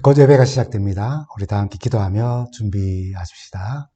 거주 예배가 시작됩니다. 우리 다 함께 기도하며 준비하십시다.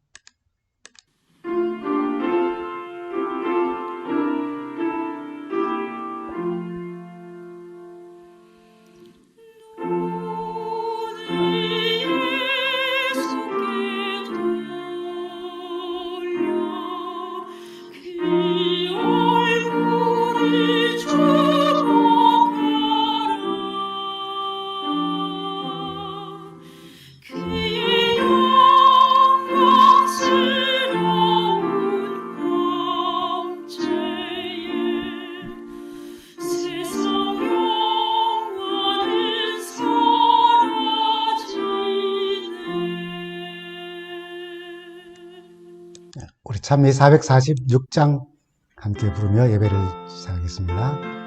우리 찬미 446장 함께 부르며 예배를 시작하겠습니다.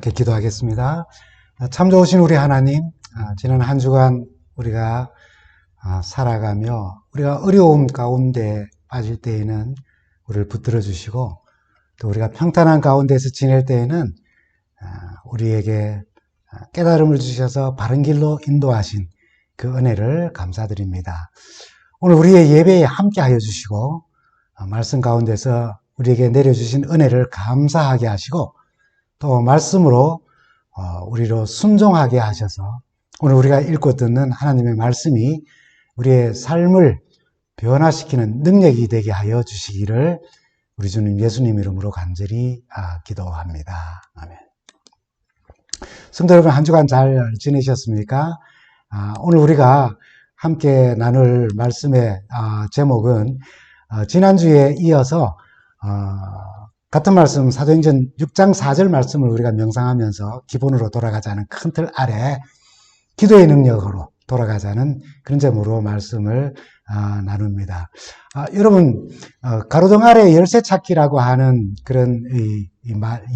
함께 기도하겠습니다. 참 좋으신 우리 하나님, 지난 한 주간 우리가 살아가며 우리가 어려움 가운데 빠질 때에는 우리를 붙들어 주시고 또 우리가 평탄한 가운데서 지낼 때에는 우리에게 깨달음을 주셔서 바른 길로 인도하신 그 은혜를 감사드립니다. 오늘 우리의 예배에 함께 하여 주시고 말씀 가운데서 우리에게 내려주신 은혜를 감사하게 하시고 또 말씀으로 우리로 순종하게 하셔서 오늘 우리가 읽고 듣는 하나님의 말씀이 우리의 삶을 변화시키는 능력이 되게 하여 주시기를 우리 주님 예수님 이름으로 간절히 기도합니다. 아멘. 성도 여러분, 한 주간 잘 지내셨습니까? 오늘 우리가 함께 나눌 말씀의 제목은 지난주에 이어서 같은 말씀 사도행전 6장 4절 말씀을 우리가 명상하면서 기본으로 돌아가자는 큰 틀 아래 기도의 능력으로 돌아가자는 그런 제목으로 말씀을 나눕니다. 여러분, 가로등 아래 열쇠 찾기라고 하는 그런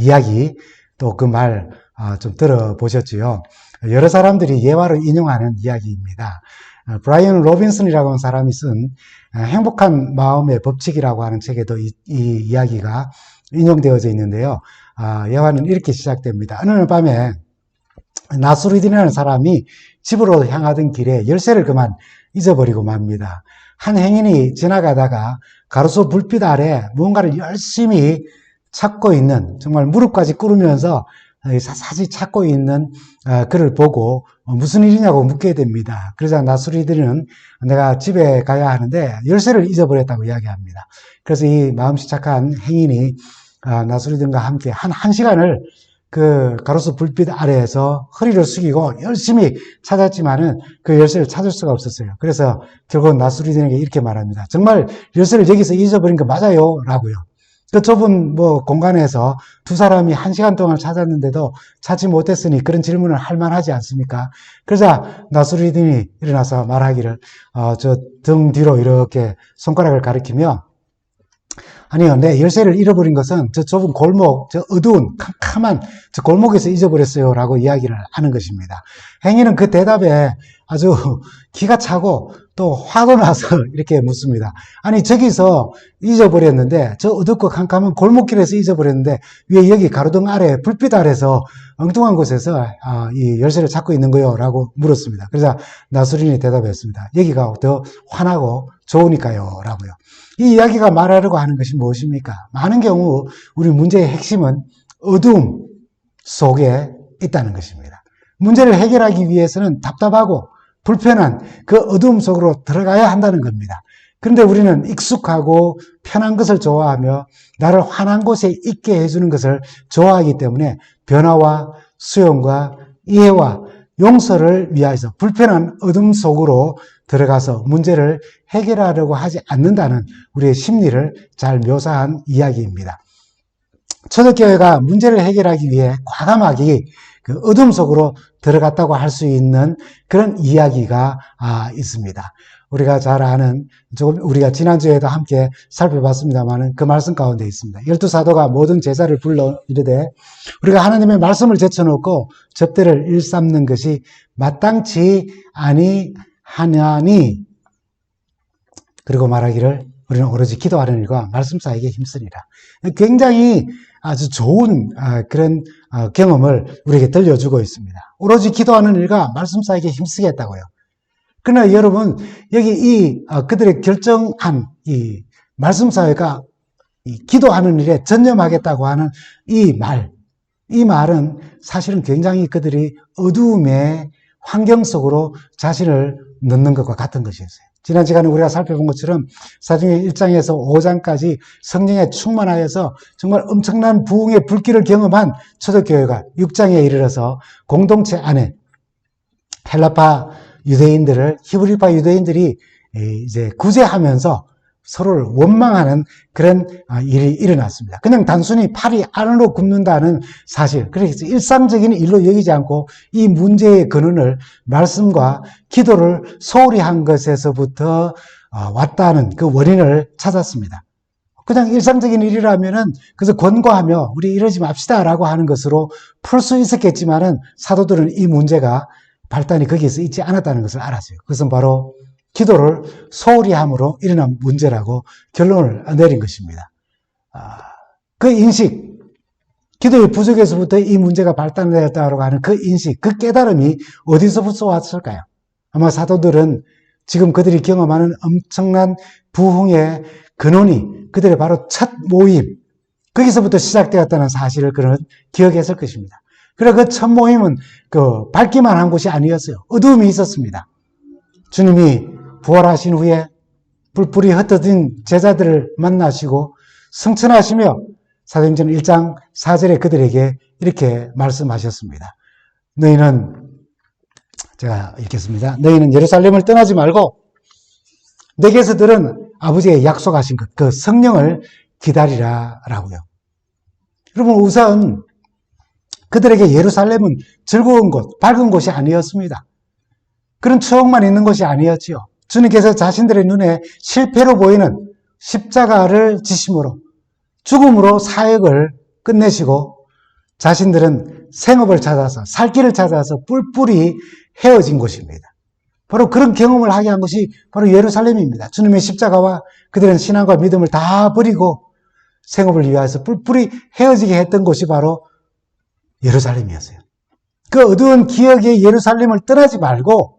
이야기 또 그 말 좀 들어보셨지요? 여러 사람들이 예화로 인용하는 이야기입니다. 브라이언 로빈슨이라고 하는 사람이 쓴 행복한 마음의 법칙이라고 하는 책에도 이 이야기가 인용되어져 있는데요. 예화는 이렇게 시작됩니다. 어느 밤에 나스루딘이라는 사람이 집으로 향하던 길에 열쇠를 그만 잊어버리고 맙니다. 한 행인이 지나가다가 가로수 불빛 아래 무언가를 열심히 찾고 있는, 정말 무릎까지 꿇으면서 사사지 찾고 있는 그를 보고 무슨 일이냐고 묻게 됩니다. 그러자 나스루딘은 내가 집에 가야 하는데 열쇠를 잊어버렸다고 이야기합니다. 그래서 이 마음씨 착한 행인이 나스루딘과 함께 한 시간을 그 가로수 불빛 아래에서 허리를 숙이고 열심히 찾았지만은 그 열쇠를 찾을 수가 없었어요. 그래서 결국 나스루딘에게 이렇게 말합니다. 정말 열쇠를 여기서 잊어버린 거 맞아요? 라고요. 그 좁은 공간에서 두 사람이 한 시간 동안 찾았는데도 찾지 못했으니 그런 질문을 할 만하지 않습니까? 그러자 나스루딘이 일어나서 말하기를, 저 등 뒤로 이렇게 손가락을 가리키며, 아니요, 내 열쇠를 잃어버린 것은 저 좁은 골목, 저 어두운 캄캄한 저 골목에서 잊어버렸어요 라고 이야기를 하는 것입니다. 행인은 그 대답에 아주 기가 차고 또 화도 나서 이렇게 묻습니다. 아니, 저기서 잊어버렸는데, 저 어둡고 캄캄한 골목길에서 잊어버렸는데 왜 여기 가로등 아래 불빛 아래서 엉뚱한 곳에서 이 열쇠를 찾고 있는 거요? 라고 물었습니다. 그래서 나스루딘이 대답했습니다. 여기가 더 환하고 좋으니까요 라고요. 이 이야기가 말하려고 하는 것이 무엇입니까? 많은 경우 우리 문제의 핵심은 어두움 속에 있다는 것입니다. 문제를 해결하기 위해서는 답답하고 불편한 그 어두움 속으로 들어가야 한다는 겁니다. 그런데 우리는 익숙하고 편한 것을 좋아하며 나를 환한 곳에 있게 해주는 것을 좋아하기 때문에 변화와 수용과 이해와 용서를 위하여서 불편한 어둠 속으로 들어가서 문제를 해결하려고 하지 않는다는 우리의 심리를 잘 묘사한 이야기입니다. 초대교회가 문제를 해결하기 위해 과감하게 그 어둠 속으로 들어갔다고 할 수 있는 그런 이야기가 있습니다. 우리가 잘 아는, 우리가 지난주에도 함께 살펴봤습니다만 그 말씀 가운데 있습니다. 12사도가 모든 제자를 불러 이르되 우리가 하나님의 말씀을 제쳐놓고 접대를 일삼는 것이 마땅치 아니하냐니, 그리고 말하기를 우리는 오로지 기도하는 일과 말씀 사이에 힘쓰리라. 굉장히 아주 좋은 그런 경험을 우리에게 들려주고 있습니다. 오로지 기도하는 일과 말씀 사이에 힘쓰겠다고요. 그러나 여러분, 여기 그들의 결정한 이 말씀 사회가 이 기도하는 일에 전념하겠다고 하는 이 말은 사실은 굉장히 그들이 어두움의 환경 속으로 자신을 넣는 것과 같은 것이었어요. 지난 시간에 우리가 살펴본 것처럼 사도행전 1장에서 5장까지 성령에 충만하여서 정말 엄청난 부흥의 불길을 경험한 초대교회가 6장에 이르러서 공동체 안에 헬라파 유대인들을 히브리파 유대인들이 이제 구제하면서 서로를 원망하는 그런 일이 일어났습니다. 그냥 단순히 팔이 안으로 굽는다는 사실, 그래서 일상적인 일로 여기지 않고 이 문제의 근원을 말씀과 기도를 소홀히 한 것에서부터 왔다는 그 원인을 찾았습니다. 그냥 일상적인 일이라면은 그래서 권고하며 우리 이러지 맙시다라고 하는 것으로 풀 수 있었겠지만은 사도들은 이 문제가 발단이 거기에서 있지 않았다는 것을 알았어요. 그것은 바로 기도를 소홀히 함으로 일어난 문제라고 결론을 내린 것입니다. 그 인식, 기도의 부족에서부터 이 문제가 발단되었다고 하는 그 인식, 그 깨달음이 어디서부터 왔을까요? 아마 사도들은 지금 그들이 경험하는 엄청난 부흥의 근원이 그들의 바로 첫 모임, 거기서부터 시작되었다는 사실을 그는 기억했을 것입니다. 그래, 그 첫 모임은 밝기만 한 곳이 아니었어요. 어두움이 있었습니다. 주님이 부활하신 후에 뿔뿔이 흩어진 제자들을 만나시고 성천하시며 사도행전 1장 4절에 그들에게 이렇게 말씀하셨습니다. 제가 읽겠습니다. 너희는 예루살렘을 떠나지 말고 내게서 들은 아버지의 약속하신 것, 그 성령을 기다리라 라고요. 여러분, 우선 그들에게 예루살렘은 즐거운 곳, 밝은 곳이 아니었습니다. 그런 추억만 있는 것이 아니었지요. 주님께서 자신들의 눈에 실패로 보이는 십자가를 지심으로 죽음으로 사역을 끝내시고 자신들은 생업을 찾아서 살 길을 찾아서 뿔뿔이 헤어진 곳입니다. 바로 그런 경험을 하게 한 것이 바로 예루살렘입니다. 주님의 십자가와 그들은 신앙과 믿음을 다 버리고 생업을 위해서 뿔뿔이 헤어지게 했던 곳이 바로 예루살렘이었어요. 그 어두운 기억의 예루살렘을 떠나지 말고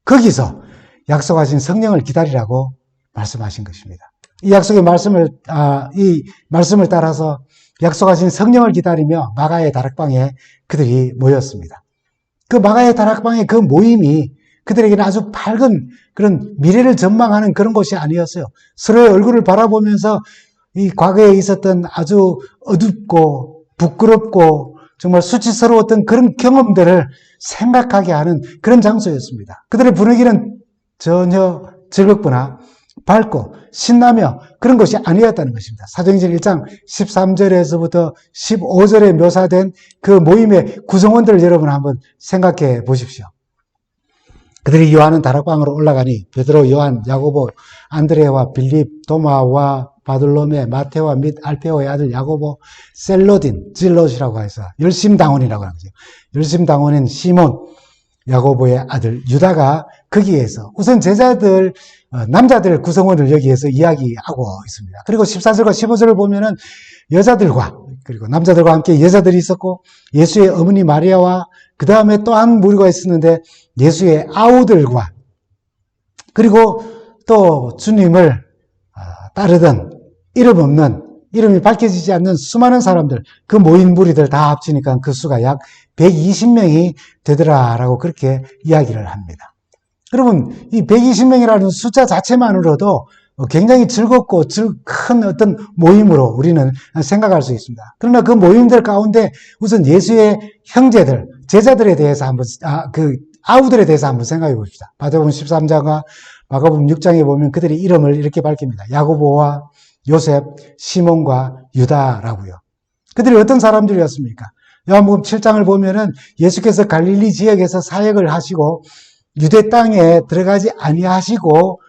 거기서 약속하신 성령을 기다리라고 말씀하신 것입니다. 이 약속의 이 말씀을 따라서 약속하신 성령을 기다리며 마가의 다락방에 그들이 모였습니다. 그 마가의 다락방의 그 모임이 그들에게는 아주 밝은 그런 미래를 전망하는 그런 곳이 아니었어요. 서로의 얼굴을 바라보면서 이 과거에 있었던 아주 어둡고 부끄럽고 정말 수치스러웠던 그런 경험들을 생각하게 하는 그런 장소였습니다. 그들의 분위기는 전혀 즐겁거나 밝고 신나며 그런 것이 아니었다는 것입니다. 사도행전 1장 13절에서부터 15절에 묘사된 그 모임의 구성원들을 여러분 한번 생각해 보십시오. 그들이 요한은 다락방으로 올라가니 베드로, 요한, 야고보, 안드레와 빌립, 도마와 바돌로메, 마테와 및 알페오의 아들 야고보, 셀로딘, 질롯이라고 해서 열심당원이라고 하는 거죠. 열심당원인 시몬, 야고보의 아들 유다가 거기에서 우선 제자들, 남자들 구성원을 여기에서 이야기하고 있습니다. 그리고 14절과 15절을 보면은 여자들과 그리고 남자들과 함께 여자들이 있었고 예수의 어머니 마리아와 그 다음에 또 한 무리가 있었는데 예수의 아우들과 그리고 또 주님을 따르던 이름 없는 이름이 밝혀지지 않는 수많은 사람들 그 모인 무리들 다 합치니까 그 수가 약 120명이 되더라라고 그렇게 이야기를 합니다. 여러분 이 120명이라는 숫자 자체만으로도 굉장히 즐겁고 큰 어떤 모임으로 우리는 생각할 수 있습니다. 그러나 그 모임들 가운데 우선 예수의 형제들, 제자들에 대해서 한번 아우들에 대해서 한번 생각해 봅시다. 마태복음 13장과 마가복음 6장에 보면 그들의 이름을 이렇게 밝힙니다. 야고보와 요셉, 시몬과 유다라고요. 그들이 어떤 사람들이었습니까? 요한복음 7장을 보면은 예수께서 갈릴리 지역에서 사역을 하시고 유대 땅에 들어가지 아니하시고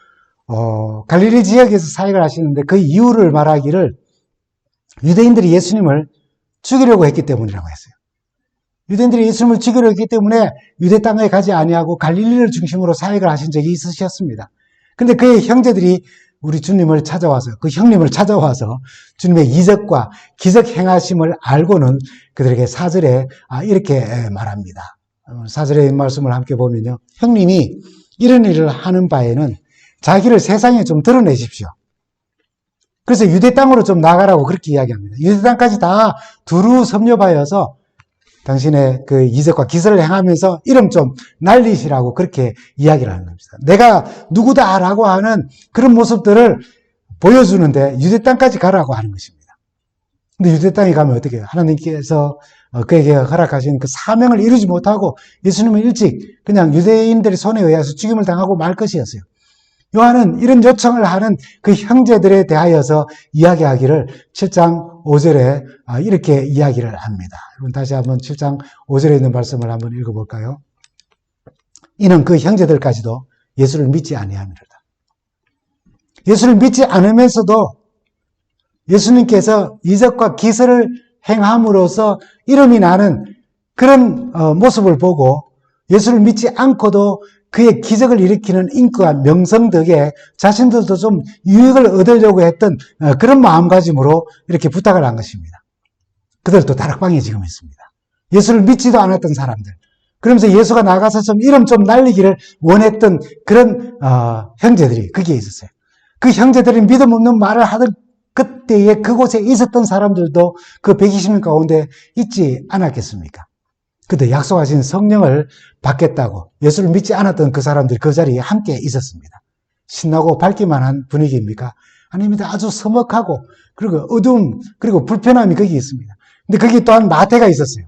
갈릴리 지역에서 사역을 하시는데 그 이유를 말하기를 유대인들이 예수님을 죽이려고 했기 때문이라고 했어요. 유대인들이 예수님을 죽이려고 했기 때문에 유대 땅에 가지 아니하고 갈릴리를 중심으로 사역을 하신 적이 있으셨습니다. 그런데 그의 형제들이 우리 주님을 찾아와서 그 형님을 찾아와서 주님의 이적과 기적 행하심을 알고는 그들에게 4절에 이렇게 말합니다. 4절의 말씀을 함께 보면요. 형님이 이런 일을 하는 바에는 자기를 세상에 좀 드러내십시오. 그래서 유대 땅으로 좀 나가라고 그렇게 이야기합니다. 유대 땅까지 다 두루 섭렵하여서 당신의 그 이적과 기사를 행하면서 이름 좀 날리시라고 그렇게 이야기를 하는 겁니다. 내가 누구다라고 하는 그런 모습들을 보여주는데 유대 땅까지 가라고 하는 것입니다. 근데 유대 땅에 가면 어떻게 해요? 하나님께서 그에게 허락하신 그 사명을 이루지 못하고 예수님은 일찍 그냥 유대인들의 손에 의해서 죽임을 당하고 말 것이었어요. 요한은 이런 요청을 하는 그 형제들에 대하여서 이야기하기를 7장 5절에 이렇게 이야기를 합니다. 여러분 다시 한번 7장 5절에 있는 말씀을 한번 읽어볼까요? 이는 그 형제들까지도 예수를 믿지 아니함이로다. 예수를 믿지 않으면서도 예수님께서 이적과 기사를 행함으로써 이름이 나는 그런 모습을 보고 예수를 믿지 않고도 그의 기적을 일으키는 인기와 명성 덕에 자신들도 좀 유익을 얻으려고 했던 그런 마음가짐으로 이렇게 부탁을 한 것입니다. 그들도 다락방에 지금 있습니다. 예수를 믿지도 않았던 사람들. 그러면서 예수가 나가서 좀 이름 좀 날리기를 원했던 그런 형제들이 거기에 있었어요. 그 형제들이 믿음 없는 말을 하던 그때에 그곳에 있었던 사람들도 그 120명 가운데 있지 않았겠습니까? 그때 약속하신 성령을 받겠다고 예수를 믿지 않았던 그 사람들이 그 자리에 함께 있었습니다. 신나고 밝기만 한 분위기입니까? 아닙니다. 아주 서먹하고 그리고 어두움 그리고 불편함이 거기 있습니다. 근데 거기 또한 마태가 있었어요.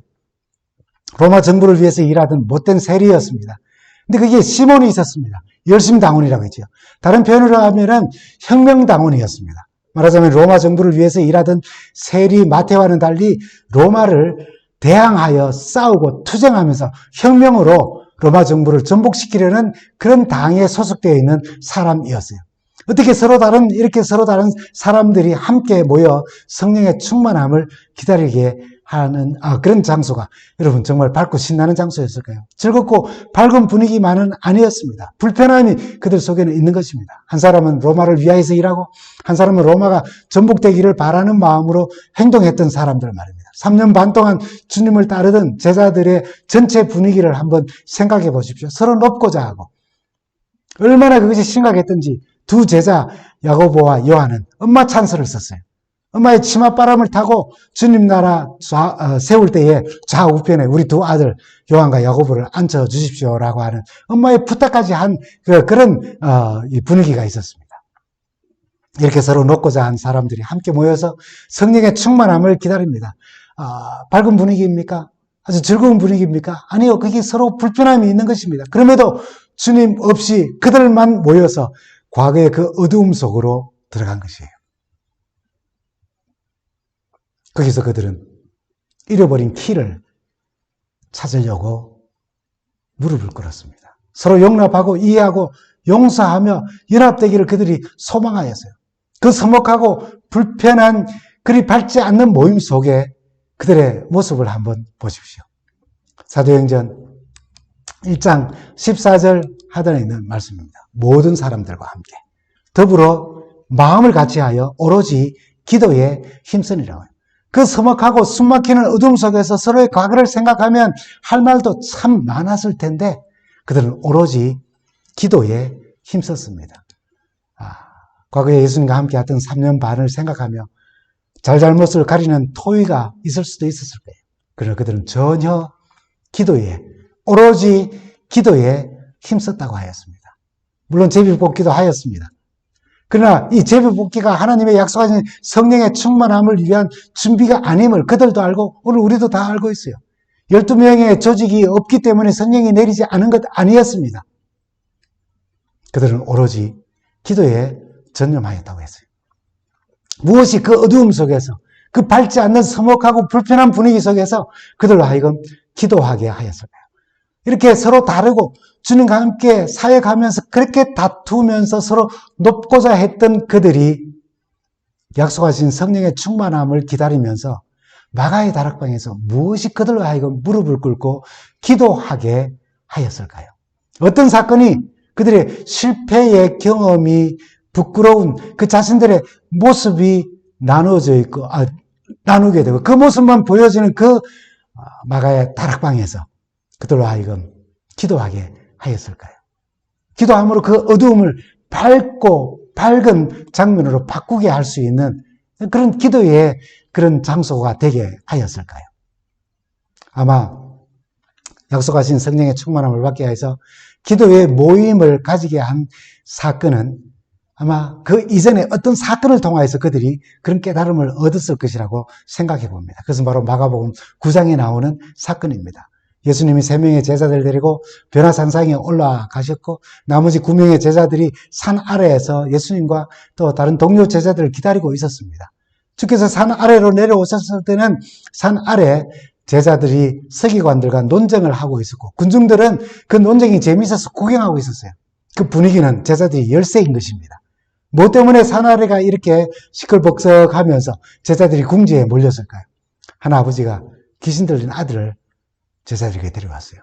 로마 정부를 위해서 일하던 못된 세리였습니다. 근데 거기에 시몬이 있었습니다. 열심당원이라고 했죠. 다른 표현으로 하면은 혁명당원이었습니다. 말하자면 로마 정부를 위해서 일하던 세리 마태와는 달리 로마를 대항하여 싸우고 투쟁하면서 혁명으로 로마 정부를 전복시키려는 그런 당에 소속되어 있는 사람이었어요. 어떻게 이렇게 서로 다른 사람들이 함께 모여 성령의 충만함을 기다리게 하는 그런 장소가 여러분 정말 밝고 신나는 장소였을까요? 즐겁고 밝은 분위기만은 아니었습니다. 불편함이 그들 속에는 있는 것입니다. 한 사람은 로마를 위하여서 일하고 한 사람은 로마가 전복되기를 바라는 마음으로 행동했던 사람들 말입니다. 3년 반 동안 주님을 따르던 제자들의 전체 분위기를 한번 생각해 보십시오. 서로 높고자 하고 얼마나 그것이 심각했던지 두 제자 야고보와 요한은 엄마 찬스를 썼어요. 엄마의 치맛바람을 타고 주님 나라 세울 때에 좌우편에 우리 두 아들 요한과 야고보를 앉혀 주십시오라고 하는 엄마의 부탁까지 한 그런 분위기가 있었습니다. 이렇게 서로 높고자 한 사람들이 함께 모여서 성령의 충만함을 기다립니다. 밝은 분위기입니까? 아주 즐거운 분위기입니까? 아니요. 그게 서로 불편함이 있는 것입니다. 그럼에도 주님 없이 그들만 모여서 과거의 그 어두움 속으로 들어간 것이에요. 거기서 그들은 잃어버린 키를 찾으려고 무릎을 꿇었습니다. 서로 용납하고 이해하고 용서하며 연합되기를 그들이 소망하였어요. 그 서먹하고 불편한 그리 밝지 않는 모임 속에 그들의 모습을 한번 보십시오. 사도행전 1장 14절 하단에 있는 말씀입니다. 모든 사람들과 함께 더불어 마음을 같이하여 오로지 기도에 힘쓰니라고요. 그 서먹하고 숨막히는 어둠 속에서 서로의 과거를 생각하면 할 말도 참 많았을 텐데 그들은 오로지 기도에 힘썼습니다. 과거에 예수님과 함께 했던 3년 반을 생각하며 잘잘못을 가리는 토의가 있을 수도 있었을 거예요. 그러나 그들은 전혀 기도에 오로지 기도에 힘썼다고 하였습니다. 물론 제비뽑기도 하였습니다. 그러나 이 제비뽑기가 하나님의 약속하신 성령의 충만함을 위한 준비가 아님을 그들도 알고 오늘 우리도 다 알고 있어요. 12명의 조직이 없기 때문에 성령이 내리지 않은 것 아니었습니다. 그들은 오로지 기도에 전념하였다고 했어요. 무엇이 그 어두움 속에서 그 밝지 않는 서먹하고 불편한 분위기 속에서 그들로 하여금 기도하게 하였을까요? 이렇게 서로 다르고 주님과 함께 사역하면서 그렇게 다투면서 서로 높고자 했던 그들이 약속하신 성령의 충만함을 기다리면서 마가의 다락방에서 무엇이 그들로 하여금 무릎을 꿇고 기도하게 하였을까요? 어떤 사건이 그들의 실패의 경험이 부끄러운 그 자신들의 모습이 나누어져 있고 나누게 되고 그 모습만 보여지는 그 마가의 다락방에서 그들로 하여금 기도하게 하였을까요? 기도함으로 그 어두움을 밝고 밝은 장면으로 바꾸게 할 수 있는 그런 기도의 그런 장소가 되게 하였을까요? 아마 약속하신 성령의 충만함을 받게 해서 기도의 모임을 가지게 한 사건은 아마 그 이전에 어떤 사건을 통하여서 그들이 그런 깨달음을 얻었을 것이라고 생각해 봅니다. 그것은 바로 마가복음 9장에 나오는 사건입니다. 예수님이 3명의 제자들 데리고 변화산상에 올라가셨고 나머지 9명의 제자들이 산 아래에서 예수님과 또 다른 동료 제자들을 기다리고 있었습니다. 주께서 산 아래로 내려오셨을 때는 산 아래 제자들이 서기관들과 논쟁을 하고 있었고 군중들은 그 논쟁이 재미있어서 구경하고 있었어요. 그 분위기는 제자들이 열세인 것입니다. 뭐 때문에 산 아래가 이렇게 시끌벅적하면서 제자들이 궁지에 몰렸을까요? 한 아버지가 귀신 들린 아들을 제자들에게 데려왔어요.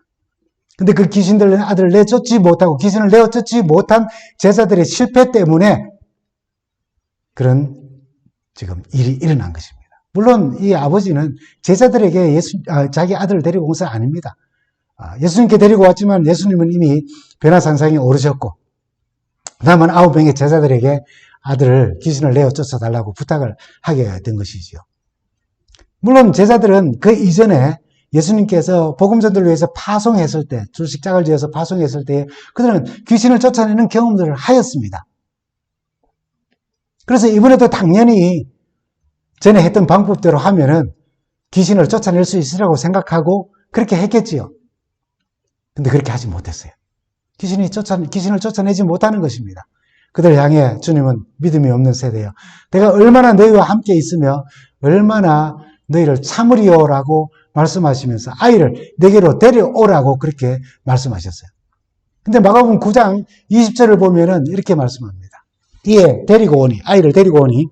근데 그 귀신 들린 아들을 내쫓지 못하고 귀신을 내어쫓지 못한 제자들의 실패 때문에 그런 지금 일이 일어난 것입니다. 물론 이 아버지는 제자들에게 자기 아들을 데리고 온 것은 아닙니다. 예수님께 데리고 왔지만 예수님은 이미 변화산상에 오르셨고 다만 9명의 제자들에게 아들을 귀신을 내어 쫓아달라고 부탁을 하게 된 것이지요. 물론 제자들은 그 이전에 예수님께서 복음전도를 위해서 파송했을 때, 줄식짝을 지어서 파송했을 때 그들은 귀신을 쫓아내는 경험들을 하였습니다. 그래서 이번에도 당연히 전에 했던 방법대로 하면은 귀신을 쫓아낼 수 있으라고 생각하고 그렇게 했겠지요. 근데 그렇게 하지 못했어요. 귀신을 쫓아내지 못하는 것입니다. 그들 향해 주님은 믿음이 없는 세대요. 내가 얼마나 너희와 함께 있으며 얼마나 너희를 참으리오라고 말씀하시면서 아이를 내게로 데려오라고 그렇게 말씀하셨어요. 근데 마가복음 9장 20절을 보면은 이렇게 말씀합니다. 이에 아이를 데리고 오니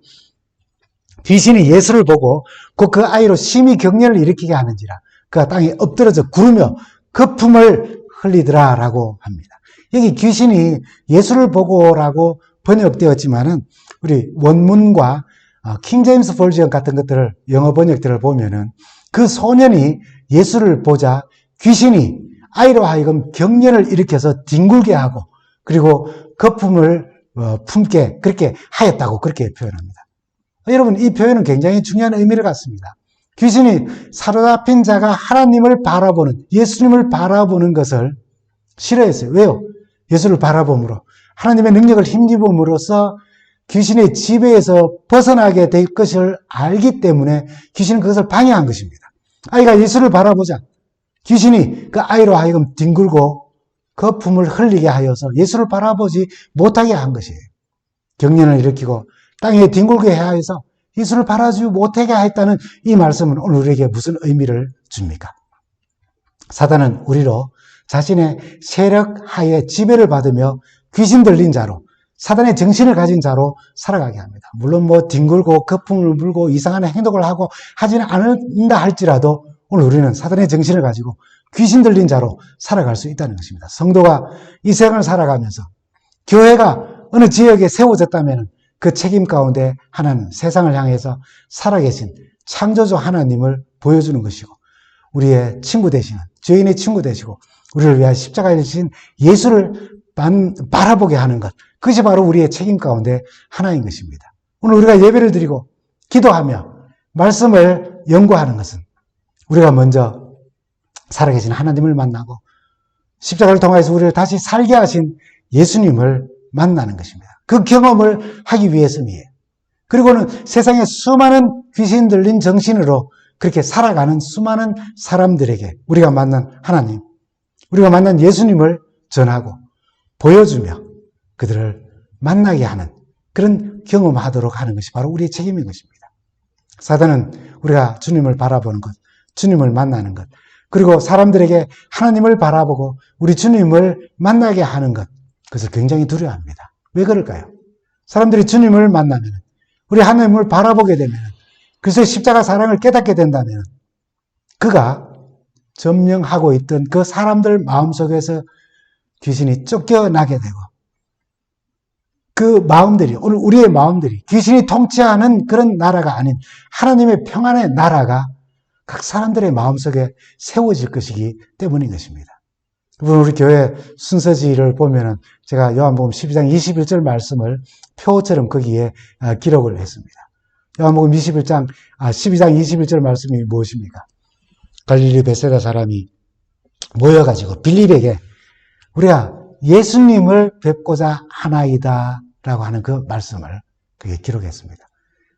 귀신이 예수를 보고 곧 그 아이로 심히 경련을 일으키게 하는지라 그가 땅에 엎드러져 구르며 거품을 흘리더라라고 합니다. 여기 귀신이 예수를 보고라고 번역되었지만은 우리 원문과 킹제임스 버전 같은 것들을 영어 번역들을 보면은 그 소년이 예수를 보자 귀신이 아이로 하여금 경련을 일으켜서 뒹굴게 하고 그리고 거품을 품게 그렇게 하였다고 그렇게 표현합니다. 여러분 이 표현은 굉장히 중요한 의미를 갖습니다. 귀신이 사로잡힌 자가 하나님을 바라보는 예수님을 바라보는 것을 싫어했어요. 왜요? 예수를 바라봄으로 하나님의 능력을 힘입음으로써 귀신의 지배에서 벗어나게 될 것을 알기 때문에 귀신은 그것을 방해한 것입니다. 아이가 예수를 바라보자 귀신이 그 아이로 하여금 뒹굴고 거품을 흘리게 하여서 예수를 바라보지 못하게 한 것이에요. 경련을 일으키고 땅에 뒹굴게 하여서 예수를 바라보지 못하게 했다는 이 말씀은 오늘 우리에게 무슨 의미를 줍니까? 사단은 우리로 자신의 세력 하에 지배를 받으며 귀신 들린 자로 사단의 정신을 가진 자로 살아가게 합니다. 물론 뒹굴고 거품을 물고 이상한 행동을 하고 하지는 않는다 할지라도 오늘 우리는 사단의 정신을 가지고 귀신 들린 자로 살아갈 수 있다는 것입니다. 성도가 이 세상을 살아가면서 교회가 어느 지역에 세워졌다면 그 책임 가운데 하나는 세상을 향해서 살아계신 창조주 하나님을 보여주는 것이고 우리의 친구 되시는 죄인의 친구 되시고 우리를 위하여 십자가에 지신 예수를 바라보게 하는 것 그것이 바로 우리의 책임 가운데 하나인 것입니다. 오늘 우리가 예배를 드리고 기도하며 말씀을 연구하는 것은 우리가 먼저 살아계신 하나님을 만나고 십자가를 통해서 우리를 다시 살게 하신 예수님을 만나는 것입니다. 그 경험을 하기 위해서이에요. 그리고는 세상에 수많은 귀신 들린 정신으로 그렇게 살아가는 수많은 사람들에게 우리가 만난 하나님, 우리가 만난 예수님을 전하고 보여주며 그들을 만나게 하는 그런 경험하도록 하는 것이 바로 우리의 책임인 것입니다. 사단은 우리가 주님을 바라보는 것, 주님을 만나는 것, 그리고 사람들에게 하나님을 바라보고 우리 주님을 만나게 하는 것, 그것을 굉장히 두려워합니다. 왜 그럴까요? 사람들이 주님을 만나면, 우리 하나님을 바라보게 되면, 그래서 십자가 사랑을 깨닫게 된다면, 그가 점령하고 있던 그 사람들 마음속에서 귀신이 쫓겨나게 되고, 그 마음들이, 오늘 우리의 마음들이 귀신이 통치하는 그런 나라가 아닌 하나님의 평안의 나라가 각 사람들의 마음속에 세워질 것이기 때문인 것입니다. 우리 교회 순서지를 보면은 제가 요한복음 12장 21절 말씀을 표처럼 거기에 기록을 했습니다. 요한복음 12장 21절 말씀이 무엇입니까? 갈릴리 베세다 사람이 모여가지고 빌립에게 우리가 예수님을 뵙고자 하나이다 라고 하는 그 말씀을 그게 기록했습니다.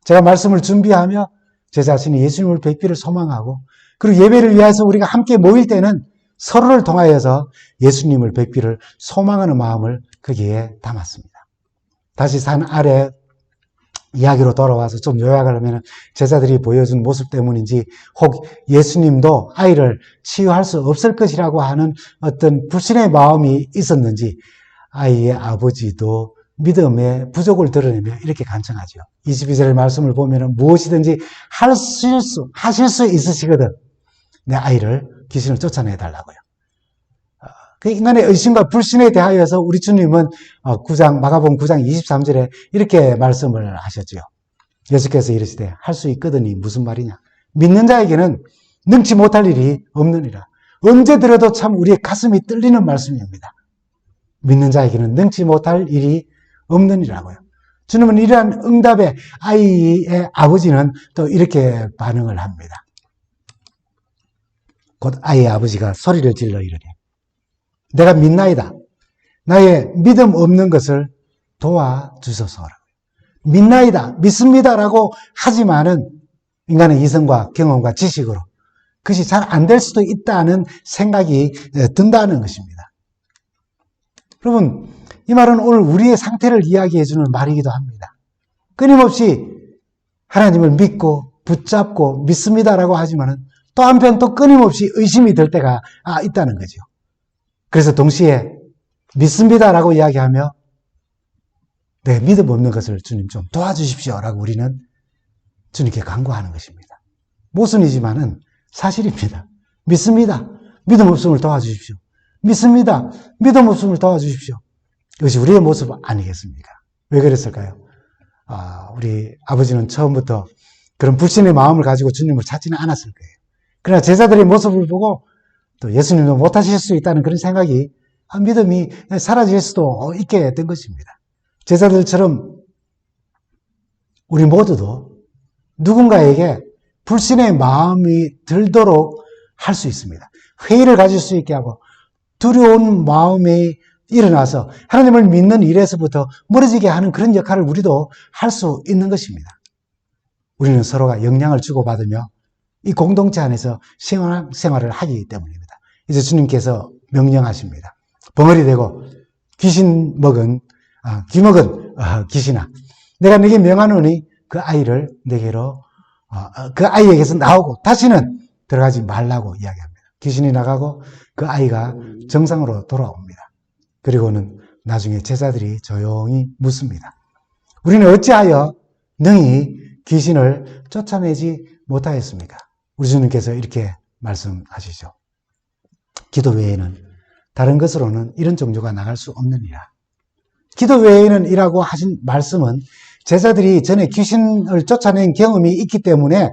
제가 말씀을 준비하며 제 자신이 예수님을 뵙기를 소망하고 그리고 예배를 위해서 우리가 함께 모일 때는 서로를 통하여서 예수님을 뵙기를 소망하는 마음을 거기에 담았습니다. 다시 산 아래 이야기로 돌아와서 좀 요약을 하면 제자들이 보여준 모습 때문인지 혹 예수님도 아이를 치유할 수 없을 것이라고 하는 어떤 불신의 마음이 있었는지 아이의 아버지도 믿음의 부족을 드러내며 이렇게 간청하죠. 22절 말씀을 보면 무엇이든지 하실 수 있으시거든 내 아이를 귀신을 쫓아내달라고요. 그 인간의 의심과 불신에 대하여서 우리 주님은 마가복음 9장 23절에 이렇게 말씀을 하셨죠. 예수께서 이르시되 할 수 있거든이 무슨 말이냐. 믿는 자에게는 능치 못할 일이 없느니라. 언제 들어도 참 우리의 가슴이 뚫리는 말씀입니다. 믿는 자에게는 능치 못할 일이 없느니라고요. 주님은 이러한 응답에 아이의 아버지는 또 이렇게 반응을 합니다. 곧 아이의 아버지가 소리를 질러 이르되 내가 믿나이다. 나의 믿음 없는 것을 도와주소서라고요. 믿나이다, 믿습니다라고 하지만은 인간의 이성과 경험과 지식으로 그것이 잘 안 될 수도 있다는 생각이 든다는 것입니다. 여러분, 이 말은 오늘 우리의 상태를 이야기해 주는 말이기도 합니다. 끊임없이 하나님을 믿고 붙잡고 믿습니다라고 하지만은 또 한편 또 끊임없이 의심이 들 때가 있다는 거죠. 그래서 동시에 믿습니다라고 이야기하며 내 믿음 없는 것을 주님 좀 도와주십시오라고 우리는 주님께 간구하는 것입니다. 모순이지만은 사실입니다. 믿습니다. 믿음 없음을 도와주십시오. 믿습니다. 믿음 없음을 도와주십시오. 이것이 우리의 모습 아니겠습니까? 왜 그랬을까요? 우리 아버지는 처음부터 그런 불신의 마음을 가지고 주님을 찾지는 않았을 거예요. 그러나 제자들의 모습을 보고 또 예수님도 못하실 수 있다는 그런 생각이 믿음이 사라질 수도 있게 된 것입니다. 제자들처럼 우리 모두도 누군가에게 불신의 마음이 들도록 할 수 있습니다. 회의를 가질 수 있게 하고 두려운 마음이 일어나서 하나님을 믿는 일에서부터 멀어지게 하는 그런 역할을 우리도 할 수 있는 것입니다. 우리는 서로가 영향을 주고받으며 이 공동체 안에서 생활을 하기 때문입니다. 이제 주님께서 명령하십니다. 벙어리 되고 귀신 먹은 귀신아, 내가 네게 명하노니 그 아이를 내게로 그 아이에게서 나오고 다시는 들어가지 말라고 이야기합니다. 귀신이 나가고 그 아이가 정상으로 돌아옵니다. 그리고는 나중에 제자들이 조용히 묻습니다. 우리는 어찌하여 능히 귀신을 쫓아내지 못하였습니까? 우리 주님께서 이렇게 말씀하시죠. 기도 외에는 다른 것으로는 이런 종교가 나갈 수 없느니라. 기도 외에는 이라고 하신 말씀은 제자들이 전에 귀신을 쫓아낸 경험이 있기 때문에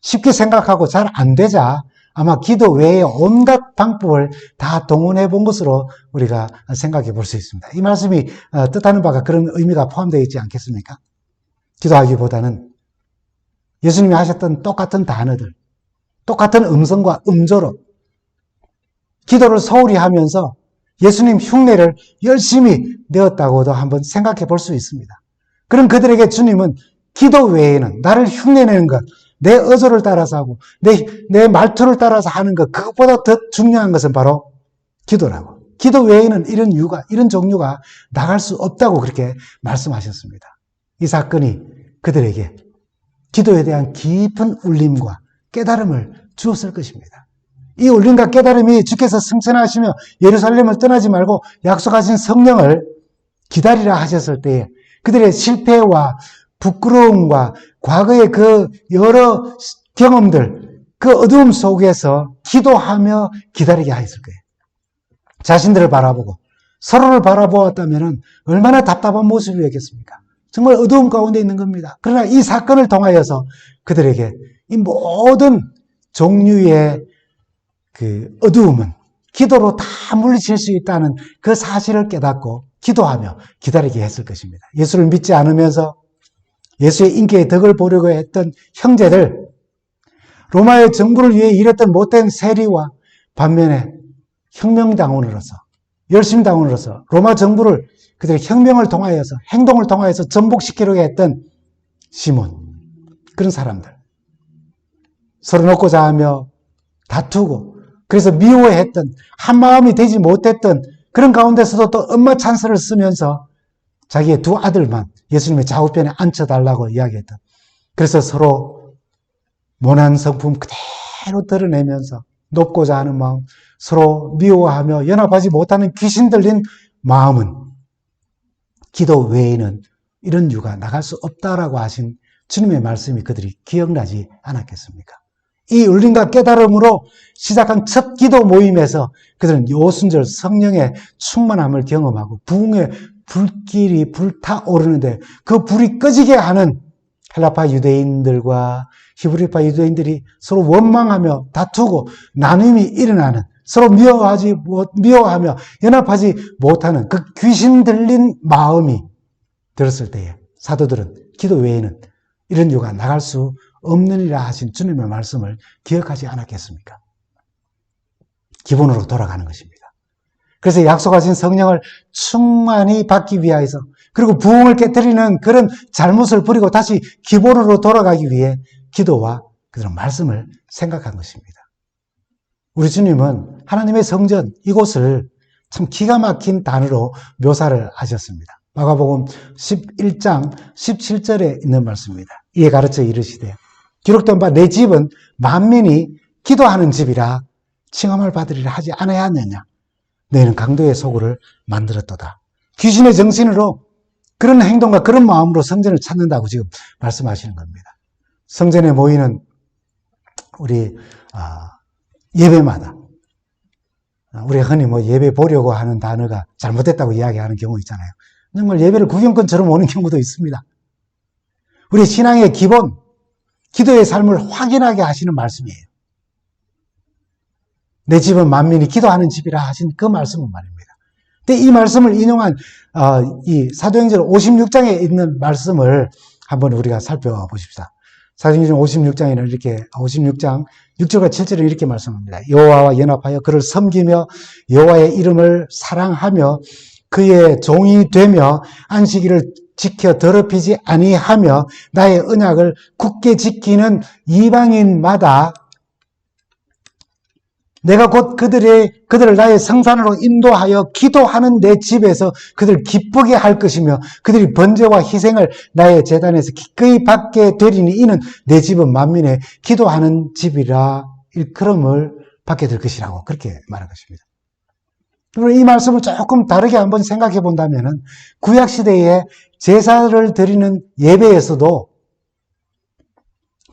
쉽게 생각하고 잘 안 되자 아마 기도 외에 온갖 방법을 다 동원해 본 것으로 우리가 생각해 볼 수 있습니다. 이 말씀이 뜻하는 바가 그런 의미가 포함되어 있지 않겠습니까? 기도하기보다는 예수님이 하셨던 똑같은 단어들, 똑같은 음성과 음조로 기도를 소홀히 하면서 예수님 흉내를 열심히 내었다고도 한번 생각해 볼 수 있습니다. 그럼 그들에게 주님은 기도 외에는 나를 흉내내는 것, 내 어조를 따라서 하고 내 말투를 따라서 하는 것, 그것보다 더 중요한 것은 바로 기도라고. 기도 외에는 이런 종류가 나갈 수 없다고 그렇게 말씀하셨습니다. 이 사건이 그들에게 기도에 대한 깊은 울림과 깨달음을 주었을 것입니다. 이 울림과 깨달음이 주께서 승천하시며 예루살렘을 떠나지 말고 약속하신 성령을 기다리라 하셨을 때에 그들의 실패와 부끄러움과 과거의 그 여러 경험들, 그 어두움 속에서 기도하며 기다리게 하였을 거예요. 자신들을 바라보고 서로를 바라보았다면 얼마나 답답한 모습이었겠습니까? 정말 어두움 가운데 있는 겁니다. 그러나 이 사건을 통하여서 그들에게 이 모든 종류의 그 어두움은 기도로 다 물리칠 수 있다는 그 사실을 깨닫고 기도하며 기다리게 했을 것입니다. 예수를 믿지 않으면서 예수의 인격의 덕을 보려고 했던 형제들, 로마의 정부를 위해 일했던 못된 세리와 반면에 혁명당원으로서, 열심당원으로서 로마 정부를 그들의 혁명을 통하여서, 행동을 통하여서 전복시키려고 했던 시몬, 그런 사람들. 서로 놓고자 하며 다투고, 그래서 미워했던, 한마음이 되지 못했던 그런 가운데서도 또 엄마 찬스를 쓰면서 자기의 두 아들만 예수님의 좌우편에 앉혀달라고 이야기했던, 그래서 서로 모난 성품 그대로 드러내면서 높고자 하는 마음, 서로 미워하며 연합하지 못하는 귀신 들린 마음은 기도 외에는 이런 유가 나갈 수 없다라고 하신 주님의 말씀이 그들이 기억나지 않았겠습니까? 이 울림과 깨달음으로 시작한 첫 기도 모임에서 그들은 요순절 성령의 충만함을 경험하고 부흥의 불길이 불타오르는데 그 불이 꺼지게 하는 헬라파 유대인들과 히브리파 유대인들이 서로 원망하며 다투고 나눔이 일어나는, 서로 미워하며 연합하지 못하는 그 귀신 들린 마음이 들었을 때에 사도들은 기도 외에는 이런 유가 나갈 수 없느니라 하신 주님의 말씀을 기억하지 않았겠습니까? 기본으로 돌아가는 것입니다. 그래서 약속하신 성령을 충만히 받기 위하여서, 그리고 부흥을 깨뜨리는 그런 잘못을 버리고 다시 기본으로 돌아가기 위해 기도와 그런 말씀을 생각한 것입니다. 우리 주님은 하나님의 성전, 이곳을 참 기가 막힌 단어로 묘사를 하셨습니다. 마가복음 11장 17절에 있는 말씀입니다. 이에 가르쳐 이르시되 기록된 바 내 집은 만민이 기도하는 집이라 칭함을 받으리라 하지 않아야하느냐. 너희는 강도의 소굴을 만들었도다. 귀신의 정신으로 그런 행동과 그런 마음으로 성전을 찾는다고 지금 말씀하시는 겁니다. 성전에 모이는 우리 예배마다 우리가 흔히 뭐 예배 보려고 하는 단어가 잘못됐다고 이야기하는 경우 있잖아요. 정말 예배를 구경꾼처럼 오는 경우도 있습니다. 우리 신앙의 기본, 기도의 삶을 확인하게 하시는 말씀이에요. 내 집은 만민이 기도하는 집이라 하신 그 말씀은 말입니다. 근데 이 말씀을 인용한 이 사도행전 56장에 있는 말씀을 한번 우리가 살펴보십시다. 사도행전 56장에는 이렇게 56장 6절과 7절은 이렇게 말씀합니다. 여호와와 연합하여 그를 섬기며 여호와의 이름을 사랑하며 그의 종이 되며 안식일을 지켜 더럽히지 아니하며 나의 언약을 굳게 지키는 이방인마다 내가 곧 그들을 나의 성산으로 인도하여 기도하는 내 집에서 그들을 기쁘게 할 것이며 그들이 번제와 희생을 나의 제단에서 기꺼이 받게 되리니 이는 내 집은 만민의 기도하는 집이라 일컬음을 받게 될 것이라고 그렇게 말한 것입니다. 그리고 이 말씀을 조금 다르게 한번 생각해 본다면은 구약시대에 제사를 드리는 예배에서도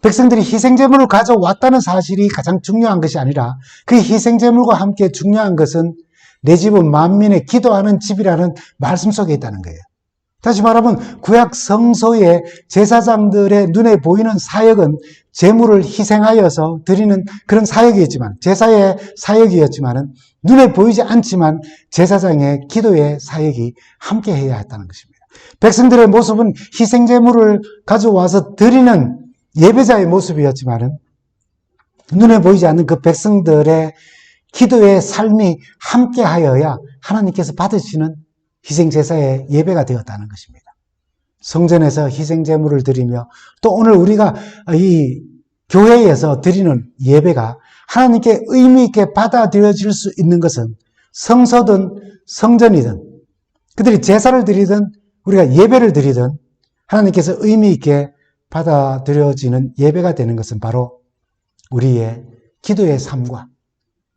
백성들이 희생제물을 가져왔다는 사실이 가장 중요한 것이 아니라 그 희생제물과 함께 중요한 것은 내 집은 만민의 기도하는 집이라는 말씀 속에 있다는 거예요. 다시 말하면 구약 성소의 제사장들의 눈에 보이는 사역은 제물을 희생하여서 드리는 그런 사역이었지만 제사의 사역이었지만 눈에 보이지 않지만 제사장의 기도의 사역이 함께 해야 했다는 것입니다. 백성들의 모습은 희생제물을 가져와서 드리는 예배자의 모습이었지만은 눈에 보이지 않는 그 백성들의 기도의 삶이 함께 하여야 하나님께서 받으시는 희생제사의 예배가 되었다는 것입니다. 성전에서 희생제물을 드리며 또 오늘 우리가 이 교회에서 드리는 예배가 하나님께 의미 있게 받아들여질 수 있는 것은 성서든 성전이든 그들이 제사를 드리든 우리가 예배를 드리든 하나님께서 의미 있게 받아들여지는 예배가 되는 것은 바로 우리의 기도의 삶과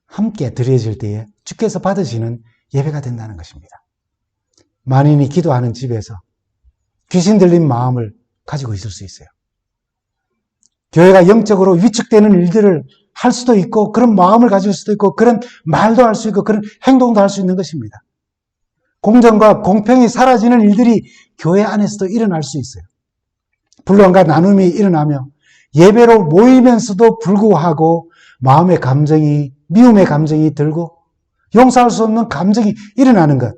함께 드려질 때에 주께서 받으시는 예배가 된다는 것입니다. 만인이 기도하는 집에서 귀신 들린 마음을 가지고 있을 수 있어요. 교회가 영적으로 위축되는 일들을 할 수도 있고 그런 마음을 가질 수도 있고 그런 말도 할 수 있고 그런 행동도 할 수 있는 것입니다. 공정과 공평이 사라지는 일들이 교회 안에서도 일어날 수 있어요. 분란과 나눔이 일어나며 예배로 모이면서도 불구하고 마음의 감정이 미움의 감정이 들고 용서할 수 없는 감정이 일어나는 것,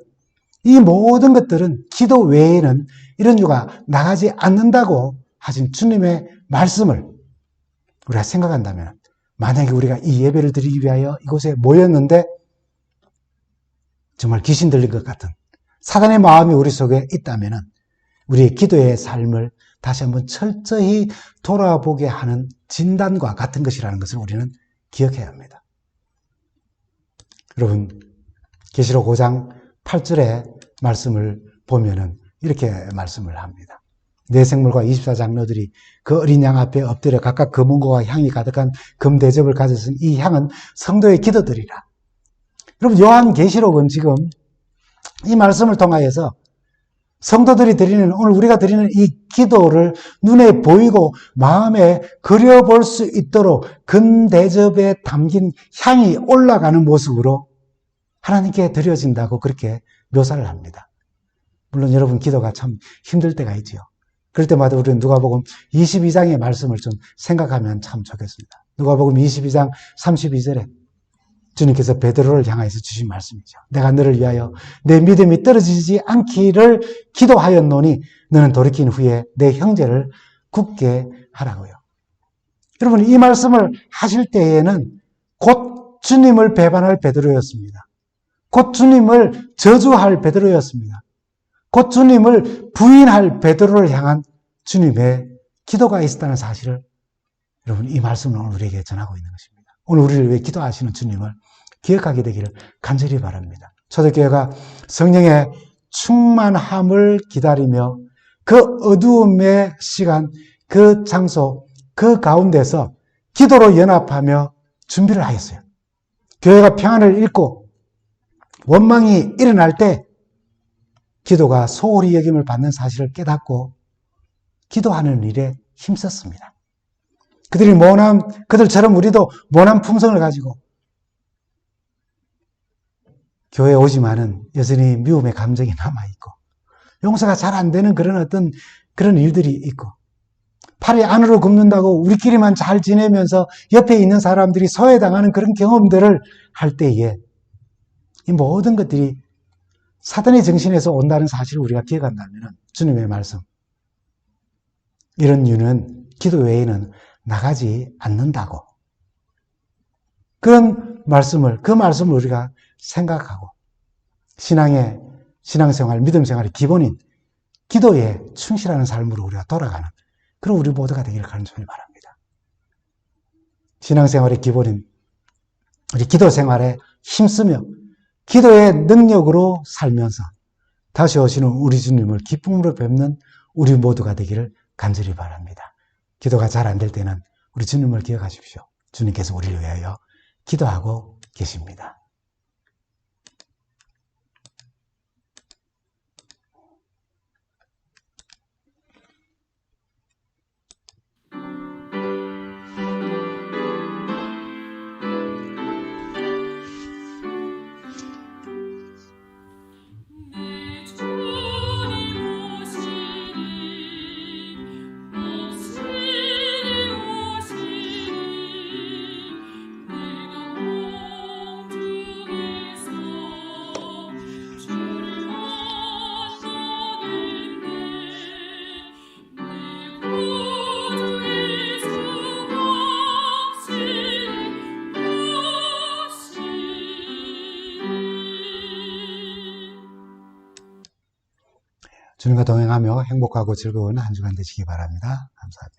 이 모든 것들은 기도 외에는 이런 유가 나가지 않는다고 하신 주님의 말씀을 우리가 생각한다면 만약에 우리가 이 예배를 드리기 위하여 이곳에 모였는데 정말 귀신 들린 것 같은 사단의 마음이 우리 속에 있다면 우리의 기도의 삶을 다시 한번 철저히 돌아보게 하는 진단과 같은 것이라는 것을 우리는 기억해야 합니다. 여러분, 계시록 5장 8절의 말씀을 보면은 이렇게 말씀을 합니다. 네 생물과 24장로들이 그 어린 양 앞에 엎드려 각각 금은고와 향이 가득한 금대접을 가졌은 이 향은 성도의 기도들이라. 여러분, 요한계시록은 지금 이 말씀을 통하여서 성도들이 드리는, 오늘 우리가 드리는 이 기도를 눈에 보이고 마음에 그려볼 수 있도록 금대접에 담긴 향이 올라가는 모습으로 하나님께 드려진다고 그렇게 묘사를 합니다. 물론 여러분 기도가 참 힘들 때가 있지요. 그럴 때마다 우리는 누가복음 22장의 말씀을 좀 생각하면 참 좋겠습니다. 누가복음 22장 32절에 주님께서 베드로를 향하여서 주신 말씀이죠. 내가 너를 위하여 내 믿음이 떨어지지 않기를 기도하였노니 너는 돌이킨 후에 내 형제를 굳게 하라고요. 여러분, 이 말씀을 하실 때에는 곧 주님을 배반할 베드로였습니다. 곧 주님을 저주할 베드로였습니다. 곧 주님을 부인할 베드로를 향한 주님의 기도가 있었다는 사실을 여러분, 이 말씀을 오늘 우리에게 전하고 있는 것입니다. 오늘 우리를 위해 기도하시는 주님을 기억하게 되기를 간절히 바랍니다. 초대교회가 성령의 충만함을 기다리며 그 어두움의 시간, 그 장소, 그 가운데서 기도로 연합하며 준비를 하였어요. 교회가 평안을 잃고 원망이 일어날 때 기도가 소홀히 여김을 받는 사실을 깨닫고 기도하는 일에 힘썼습니다. 그들처럼 우리도 모난 품성을 가지고 교회에 오지만은 여전히 미움의 감정이 남아있고, 용서가 잘 안 되는 그런 일들이 있고, 팔이 안으로 굽는다고 우리끼리만 잘 지내면서 옆에 있는 사람들이 소외당하는 그런 경험들을 할 때에 이 모든 것들이 사단의 정신에서 온다는 사실을 우리가 기억한다면 주님의 말씀, 이런 이유는 기도 외에는 나가지 않는다고, 그 말씀을 우리가 생각하고 신앙생활, 믿음생활의 기본인 기도에 충실하는 삶으로 우리가 돌아가는 그런 우리 모두가 되기를 간절히 바랍니다. 신앙생활의 기본인 우리 기도생활에 힘쓰며 기도의 능력으로 살면서 다시 오시는 우리 주님을 기쁨으로 뵙는 우리 모두가 되기를 간절히 바랍니다. 기도가 잘 안 될 때는 우리 주님을 기억하십시오. 주님께서 우리를 위하여 기도하고 계십니다. 주님과 동행하며 행복하고 즐거운 한 주간 되시기 바랍니다. 감사합니다.